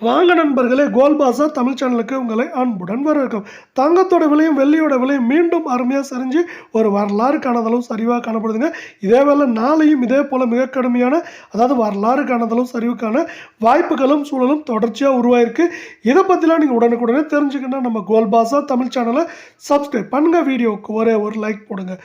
வாங்க நண்பர்களே, கோல்ட் பாஸா தமிழ் சேனலுக்கு உங்களை அன்புடன் வரவேற்கிறோம். தங்கத்தோட விலையும் வெள்ளியோட விலையும் மீண்டும் அருமையாக சரிஞ்சு ஒரு வரலாறு காணாதளவு சரிவாக காணப்படுதுங்க. இதே வேளை நாளையும் இதே போல் மிக கடுமையான வரலாறு காணாதளவு சரிவுக்கான வாய்ப்புகளும் சூழலும் தொடர்ச்சியாக உருவாயிருக்கு. இதை பற்றிலாம் நீங்கள் உடனுக்குடனே தெரிஞ்சுக்கணும். நம்ம கோல்ட் பாஸா தமிழ் சேனலை சப்ஸ்கிரைப் பண்ணுங்கள். வீடியோவுக்கு ஒரே ஒரு லைக் போடுங்க.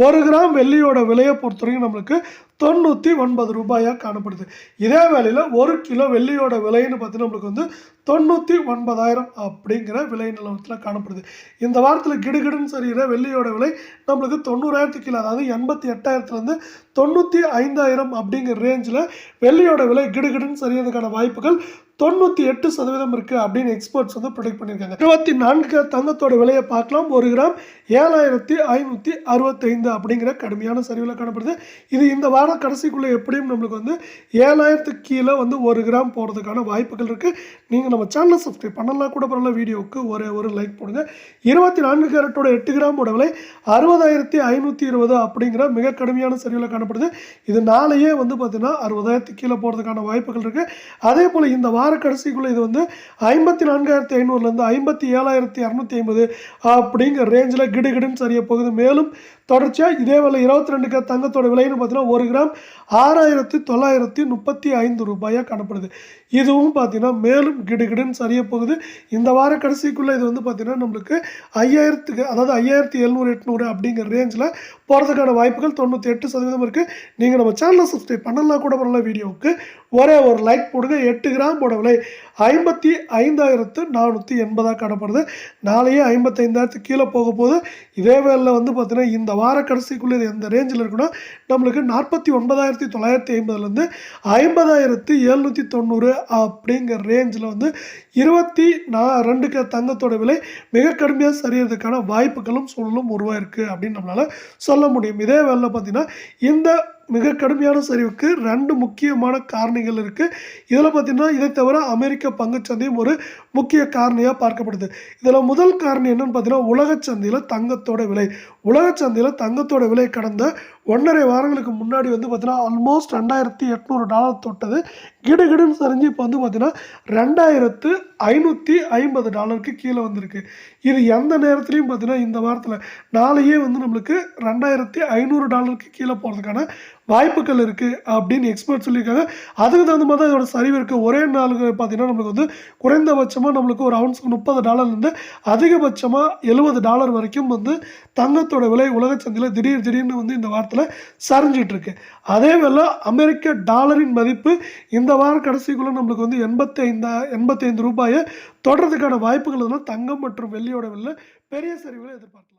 1 கிராம் வெள்ளியோட விலையை பொறுத்தவரைக்கும் நம்மளுக்கு 99 ரூபாயாக காணப்படுது. இதே வேளையில் 1 கிலோ வெள்ளியோட விலைன்னு பார்த்தீங்கன்னா நம்மளுக்கு வந்து 99,000 அப்படிங்கிற விலை நிலவரத்தில் காணப்படுது. இந்த வாரத்தில் கிடுகிடுன்னு சரிகிற வெள்ளியோட விலை நம்மளுக்கு 90,000 கீழே, அதாவது 88,000லேருந்து 95,000 அப்படிங்கிற ரேஞ்சில் வெள்ளியோட விலை கிடுகிடுன்னு சரியறதுக்கான வாய்ப்புகள் 98% இருக்குது அப்படின்னு எக்ஸ்பர்ட்ஸ் வந்து ப்ரொடிக்ட் பண்ணியிருக்காங்க. 24 தங்கத்தோட விலையை பார்க்கலாம். 1 கிராம் 7,565 அப்படிங்கிற கடுமையான சரிவில் காணப்படுது. இது இந்த வார கடைசிக்குள்ளே எப்படியும் நம்மளுக்கு வந்து 7,000 கீழே வந்து 1 கிராம் போகிறதுக்கான வாய்ப்புகள் இருக்குது. நீங்கள் நம்ம சேனலை சப்ஸ்கிரைப் பண்ணலாம் கூட பரவாயில்ல. வீடியோவுக்கு ஒரே ஒரு லைக் போடுங்க. 24 கேரட்டோட 8 கிராமோட விலை 60,520 அப்படிங்கிற மிக கடுமையான சரிவில் காணப்படுது. இது நாளையே வந்து பார்த்தீங்கன்னா 60,000 கீழே போகிறதுக்கான வாய்ப்புகள் இருக்குது. அதே போல் இந்த வார கடைசிக்குள்ள இது வந்து 54,500லேருந்து 57,250 அப்படிங்கிற ரேஞ்சில் கிடுகிடுன்னு சரிய போகுது. மேலும் தொடர்ச்சியாக இதே வேலை 22 தங்கத்தோட விலைன்னு பார்த்தீங்கன்னா 1 கிராம் 6,935 ரூபாயாக காணப்படுது. இதுவும் பார்த்தீங்கன்னா மேலும் கிடுகிடுன்னு சரிய போகுது. இந்த வார கடைசிக்குள்ளே இது வந்து பார்த்தீங்கன்னா நம்மளுக்கு 5,000 அதாவது 5,700 800 அப்படிங்கிற ரேஞ்சில் போகிறதுக்கான வாய்ப்புகள் 98% இருக்குது. நீங்கள் நம்ம சேனலை சப்ஸ்கிரைப் பண்ணலாம் கூட பரவாயில்ல. வீடியோவுக்கு ஒரே ஒரு லைக் போடுங்க. 8 கிராமோட விலை 55,480 காணப்படுது. நாளையே 55,000 கீழே போக போகுது. இதே வேலையில் வந்து பார்த்தீங்கன்னா இந்த வார கடைசிக்குள்ளே இது எந்த ரேஞ்சில் இருக்குன்னா நம்மளுக்கு 49,950லேருந்து 50,790 அப்படிங்கிற ரேஞ்சில் வந்து 22 தங்கத்தோட விலை மிக கடுமையாக சரியறதுக்கான வாய்ப்புகளும் சூழலும் உருவாயிருக்கு அப்படின்னு நம்மளால் சொல்ல முடியும். இதே வேலையில் பார்த்தீங்கன்னா இந்த மிக கடுமையான சரிவுக்கு 2 முக்கியமான காரணிகள் இருக்குது. இதில் பார்த்திங்கன்னா இதை தவிர அமெரிக்க பங்குச்சந்தையும் ஒரு முக்கிய காரணியாக பார்க்கப்படுது. இதில் முதல் காரணி என்னென்னு பார்த்தீங்கன்னா உலகச்சந்தையில் தங்கத்தோட விலை. உலகச்சந்தையில் தங்கத்தோட விலை கடந்த 1.5 வாரங்களுக்கு முன்னாடி வந்து பார்த்தீங்கன்னா ஆல்மோஸ்ட் $2,800 தொட்டது. கிடுகிடுன்னு சரிஞ்சு இப்போ வந்து பார்த்தீங்கன்னா $2,550 கீழே வந்திருக்கு. இது எந்த நேரத்துலையும் பார்த்தீங்கன்னா இந்த வாரத்தில் நாளையே வந்து நம்மளுக்கு $2,500 கீழே போகிறதுக்கான வாய்ப்புகள் இருக்குது அப்படின்னு எக்ஸ்பர்ட் சொல்லியிருக்காங்க. அதுக்கு தகுந்த மாதிரி தான் இதோட சரிவு இருக்குது. ஒரே நாளுக்கு பார்த்தீங்கன்னா நம்மளுக்கு வந்து குறைந்தபட்சமாக நம்மளுக்கு ஒரு அவுன்ஸுக்கு $30 அதிகபட்சமாக $70 வரைக்கும் வந்து தங்கத்தோட விலை உலகச்சந்தையில் திடீர்னு வந்து இந்த வாரத்தில் சரிஞ்சிட்டு இருக்கு. அதே வேளை அமெரிக்க டாலரின் மதிப்பு இந்த வார கடைசிக்குள்ளே நம்மளுக்கு வந்து 85 ரூபாயை தொடர்றதுக்கான வாய்ப்புகள் தங்கம் மற்றும் வெள்ளியோட விலை பெரிய சரிவுகளை எதிர்பார்க்கலாம்.